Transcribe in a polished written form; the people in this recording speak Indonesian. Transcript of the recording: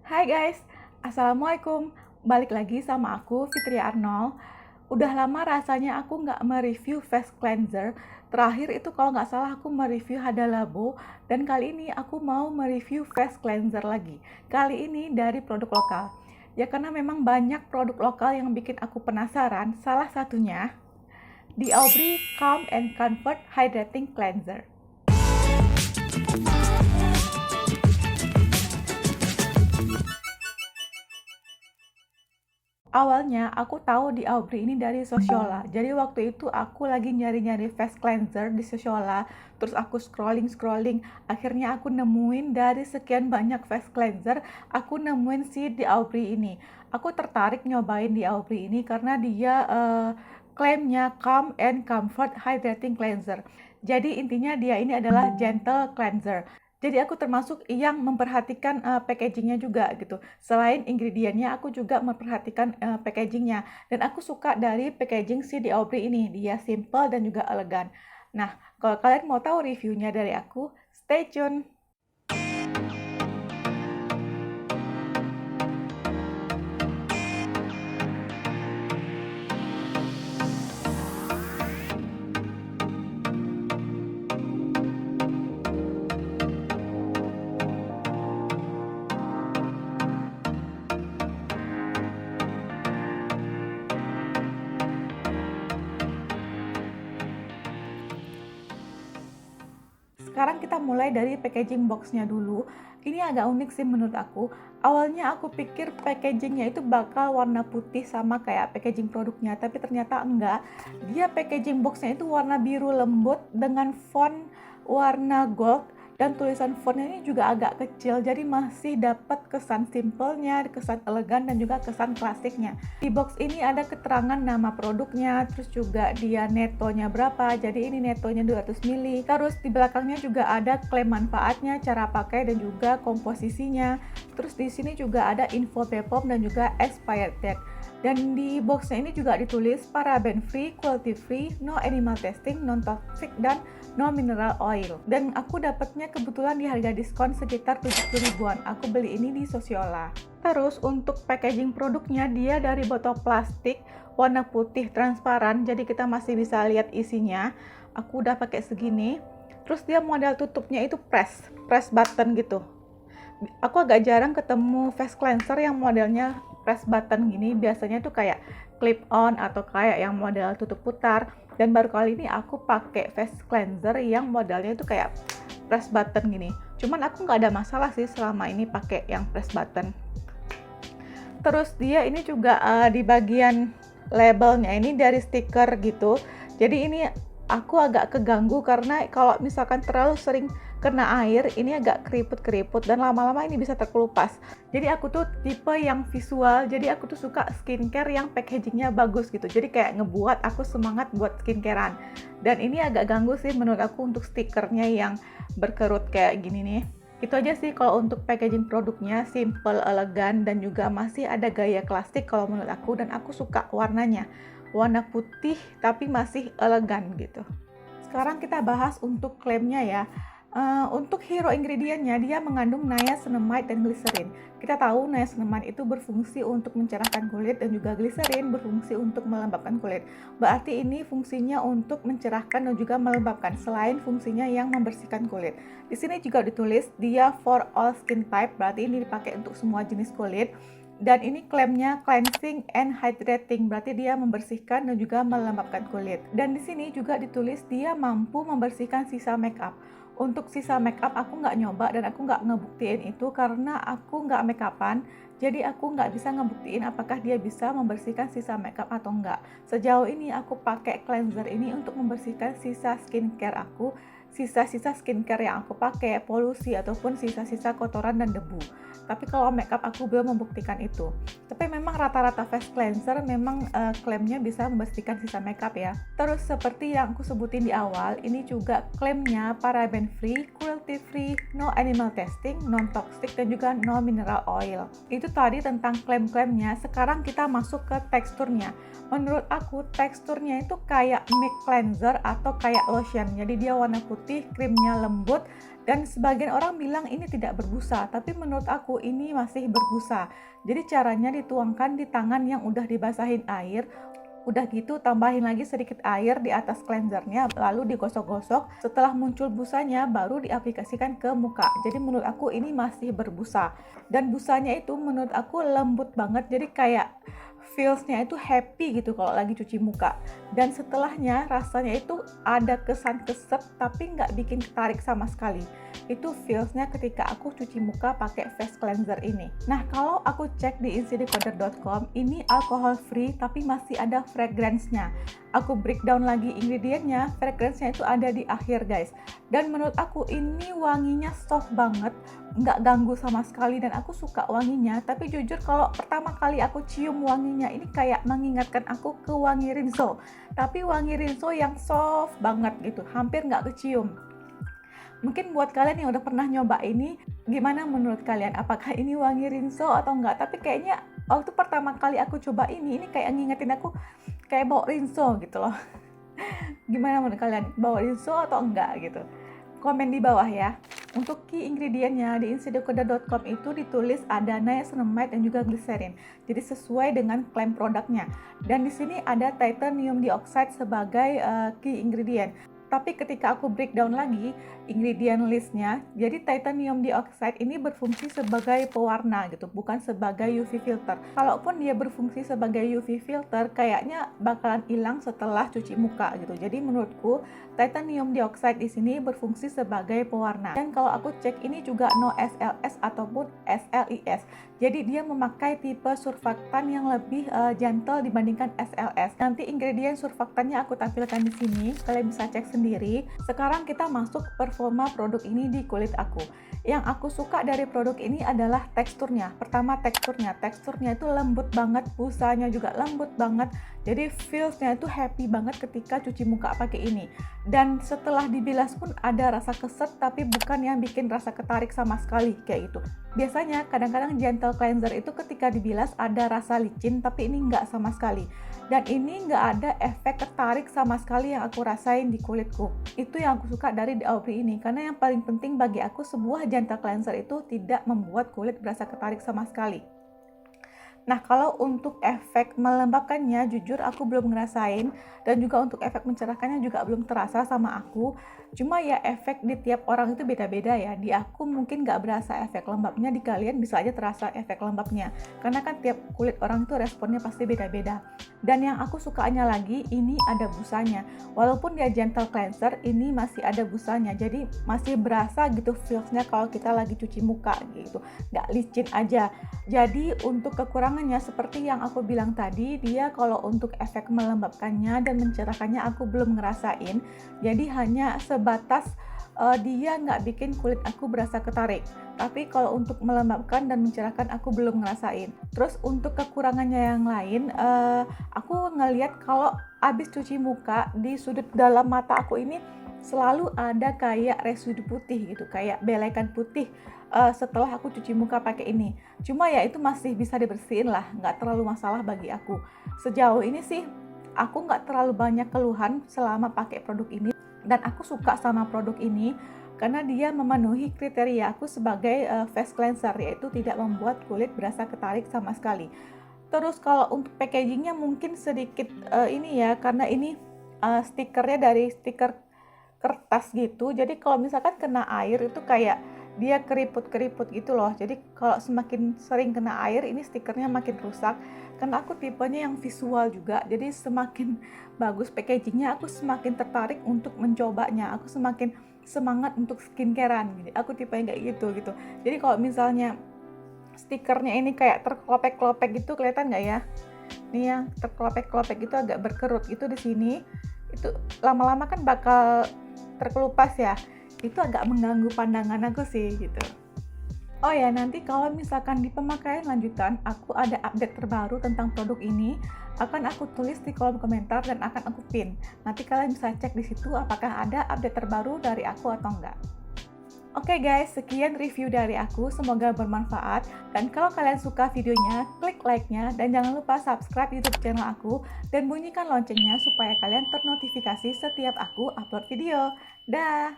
Hai guys, Assalamualaikum. Balik lagi sama aku, Fitri Arnold. Udah lama rasanya aku nggak mereview face cleanser. Terakhir itu kalau nggak salah aku mereview Hada Labo. Dan kali ini aku mau mereview face cleanser lagi. Kali ini dari produk lokal. Ya karena memang banyak produk lokal yang bikin aku penasaran. Salah satunya The Aubrey Calm and Comfort Hydrating Cleanser. Awalnya aku tahu di Aubrey ini dari Sociola. Jadi waktu itu aku lagi nyari-nyari face cleanser di Sociola. Terus aku scrolling. Akhirnya aku nemuin dari sekian banyak face cleanser, aku nemuin si di Aubrey ini. Aku tertarik nyobain di Aubrey ini karena dia klaimnya Calm and Comfort Hydrating Cleanser. Jadi intinya dia ini adalah gentle cleanser. Jadi aku termasuk yang memperhatikan packagingnya juga gitu. Selain ingredientnya, aku juga memperhatikan packagingnya. Dan aku suka dari packaging si The Aubrey ini. Dia simple dan juga elegan. Nah, kalau kalian mau tahu reviewnya dari aku, stay tune. Sekarang kita mulai dari packaging boxnya dulu. Ini agak unik sih menurut aku. Awalnya aku pikir packagingnya itu bakal warna putih sama kayak packaging produknya, tapi ternyata enggak. Dia packaging boxnya itu warna biru lembut dengan font warna gold, dan tulisan fontnya ini juga agak kecil, jadi masih dapat kesan simpelnya, kesan elegan, dan juga kesan klasiknya. Di box ini ada keterangan nama produknya, terus juga dia netonya berapa, jadi ini netonya 200 ml. Terus di belakangnya juga ada klaim manfaatnya, cara pakai, dan juga komposisinya. Terus di sini juga ada info BPOM dan juga expired date. Dan di boxnya ini juga ditulis paraben free, cruelty free, no animal testing, non toxic, dan no mineral oil. Dan aku dapatnya kebetulan di harga diskon sekitar 70 ribuan. Aku beli ini di Sociola. Terus untuk packaging produknya, dia dari botol plastik warna putih transparan, jadi kita masih bisa lihat isinya. Aku udah pakai segini. Terus dia model tutupnya itu press button gitu. Aku agak jarang ketemu face cleanser yang modelnya press button gini. Biasanya tuh kayak clip on atau kayak yang model tutup putar. Dan baru kali ini aku pakai face cleanser yang modelnya itu kayak press button gini. Cuman aku nggak ada masalah sih selama ini pakai yang press button. Terus dia ini juga di bagian labelnya ini dari stiker gitu. Jadi ini aku agak keganggu karena kalau misalkan terlalu sering kena air, ini agak keriput-keriput dan lama-lama ini bisa terkelupas. Jadi aku tuh tipe yang visual, jadi aku tuh suka skincare yang packagingnya bagus gitu. Jadi kayak ngebuat aku semangat buat skincarean. Dan ini agak ganggu sih menurut aku untuk stikernya yang berkerut kayak gini nih. Itu aja sih kalau untuk packaging produknya, simple, elegan, dan juga masih ada gaya klasik kalau menurut aku. Dan aku suka warnanya, warna putih tapi masih elegan gitu. Sekarang kita bahas untuk klaimnya ya. Untuk hero ingredientnya, dia mengandung niacinamide dan glycerin. Kita tahu niacinamide itu berfungsi untuk mencerahkan kulit dan juga glycerin berfungsi untuk melembabkan kulit. Berarti ini fungsinya untuk mencerahkan dan juga melembabkan, selain fungsinya yang membersihkan kulit. Di sini juga ditulis dia for all skin type, berarti ini dipakai untuk semua jenis kulit. Dan ini klaimnya cleansing and hydrating, berarti dia membersihkan dan juga melembabkan kulit. Dan di sini juga ditulis dia mampu membersihkan sisa makeup. Untuk sisa makeup aku nggak nyoba dan aku nggak ngebuktiin itu karena aku nggak makeupan. Jadi aku nggak bisa ngebuktiin apakah dia bisa membersihkan sisa makeup atau enggak. Sejauh ini aku pakai cleanser ini untuk membersihkan sisa skincare aku, sisa-sisa skincare yang aku pakai, polusi ataupun sisa-sisa kotoran dan debu. Tapi kalau makeup aku belum membuktikan itu. Tapi memang rata-rata face cleanser memang klaimnya bisa membersihkan sisa makeup ya. Terus seperti yang aku sebutin di awal, ini juga klaimnya paraben free, cruelty free, no animal testing, non toxic, dan juga no mineral oil. Itu tadi tentang klaim-klaimnya. Sekarang kita masuk ke teksturnya. Menurut aku teksturnya itu kayak milk cleanser atau kayak lotion. Jadi dia warna putih putih, krimnya lembut, dan sebagian orang bilang ini tidak berbusa, tapi menurut aku ini masih berbusa. Jadi caranya dituangkan di tangan yang udah dibasahin air. Udah gitu tambahin lagi sedikit air di atas cleansernya, lalu digosok-gosok. Setelah muncul busanya baru diaplikasikan ke muka. Jadi menurut aku ini masih berbusa. Dan busanya itu menurut aku lembut banget, jadi kayak feelsnya itu happy gitu kalau lagi cuci muka. Dan setelahnya rasanya itu ada kesan keset tapi nggak bikin ketarik sama sekali. Itu feelsnya ketika aku cuci muka pakai face cleanser ini. Nah, kalau aku cek di insidecoder.com, ini alcohol free tapi masih ada fragrance-nya. Aku breakdown lagi ingredientnya, fragrance-nya itu ada di akhir guys. Dan menurut aku ini wanginya soft banget, nggak ganggu sama sekali, dan aku suka wanginya. Tapi jujur kalau pertama kali aku cium wanginya ini kayak mengingatkan aku ke wangi Rinso, tapi wangi Rinso yang soft banget gitu, hampir nggak kecium. Mungkin buat kalian yang udah pernah nyoba ini, gimana menurut kalian? Apakah ini wangi Rinso atau enggak? Tapi kayaknya waktu pertama kali aku coba ini kayak ngingetin aku kayak bau Rinso gitu loh. Gimana menurut kalian? Bau Rinso atau enggak gitu? Komen di bawah ya. Untuk key ingredientnya di insidecoder.com itu ditulis ada niacinamide dan juga glycerin. Jadi sesuai dengan klaim produknya. Dan di sini ada titanium dioxide sebagai key ingredient. Tapi ketika aku breakdown lagi ingredient listnya, jadi titanium dioxide ini berfungsi sebagai pewarna gitu, bukan sebagai UV filter. Kalaupun dia berfungsi sebagai UV filter, kayaknya bakalan hilang setelah cuci muka gitu. Jadi menurutku titanium dioxide di sini berfungsi sebagai pewarna. Dan kalau aku cek ini juga no SLS ataupun SLIS. Jadi dia memakai tipe surfaktan yang lebih gentle dibandingkan SLS. Nanti ingredient surfaktannya aku tampilkan di sini, kalian bisa cek sendiri. Sekarang kita masuk performa produk ini di kulit aku. Yang aku suka dari produk ini adalah teksturnya. Pertama teksturnya itu lembut banget, busanya juga lembut banget. Jadi feelsnya itu happy banget ketika cuci muka pakai ini. Dan setelah dibilas pun ada rasa keset, tapi bukan yang bikin rasa ketarik sama sekali kayak gitu. Biasanya kadang-kadang gentle cleanser itu ketika dibilas ada rasa licin, tapi ini nggak sama sekali. Dan ini nggak ada efek ketarik sama sekali yang aku rasain di kulitku. Itu yang aku suka dari The Aubrey ini, karena yang paling penting bagi aku sebuah gentle cleanser itu tidak membuat kulit berasa ketarik sama sekali. Nah, kalau untuk efek melembabkannya, jujur aku belum ngerasain, dan juga untuk efek mencerahkannya juga belum terasa sama aku. Cuma ya efek di tiap orang itu beda-beda ya. Di aku mungkin nggak berasa efek lembabnya, di kalian bisa aja terasa efek lembabnya. Karena kan tiap kulit orang itu responnya pasti beda-beda. Dan yang aku sukanya lagi, ini ada busanya. Walaupun dia gentle cleanser, ini masih ada busanya. Jadi masih berasa gitu feelsnya kalau kita lagi cuci muka gitu. Nggak licin aja. Jadi untuk kekurangannya seperti yang aku bilang tadi, dia kalau untuk efek melembabkannya dan mencerahkannya aku belum ngerasain. Jadi hanya sebatas dia nggak bikin kulit aku berasa ketarik. Tapi kalau untuk melembabkan dan mencerahkan aku belum ngerasain. Terus untuk kekurangannya yang lain, aku ngelihat kalau abis cuci muka di sudut dalam mata aku ini selalu ada kayak residu putih gitu, kayak belekan putih setelah aku cuci muka pakai ini. Cuma ya itu masih bisa dibersihin lah, nggak terlalu masalah bagi aku. Sejauh ini sih aku nggak terlalu banyak keluhan selama pakai produk ini, dan aku suka sama produk ini karena dia memenuhi kriteria aku sebagai face cleanser, yaitu tidak membuat kulit berasa ketarik sama sekali. Terus kalau untuk packagingnya mungkin sedikit ini ya, karena ini stikernya dari stiker kertas gitu. Jadi kalau misalkan kena air itu kayak dia keriput-keriput gitu loh. Jadi kalau semakin sering kena air, ini stikernya makin rusak. Karena aku tipenya yang visual juga, jadi semakin bagus packagingnya, aku semakin tertarik untuk mencobanya. Aku semakin semangat untuk skincarean. Jadi aku tipenya kayak gitu. Jadi kalau misalnya stikernya ini kayak terkelopek-kelopek gitu, kelihatan nggak ya? Nih yang terkelopek-kelopek gitu agak berkerut gitu di sini. Itu lama-lama kan bakal terkelupas ya. Itu agak mengganggu pandangan aku sih gitu. Oh ya, nanti kalau misalkan di pemakaian lanjutan aku ada update terbaru tentang produk ini, akan aku tulis di kolom komentar dan akan aku pin. Nanti kalian bisa cek di situ apakah ada update terbaru dari aku atau enggak. Oke guys, sekian review dari aku, semoga bermanfaat. Dan kalau kalian suka videonya, klik like-nya, dan jangan lupa subscribe YouTube channel aku dan bunyikan loncengnya supaya kalian ternotifikasi setiap aku upload video. Dah!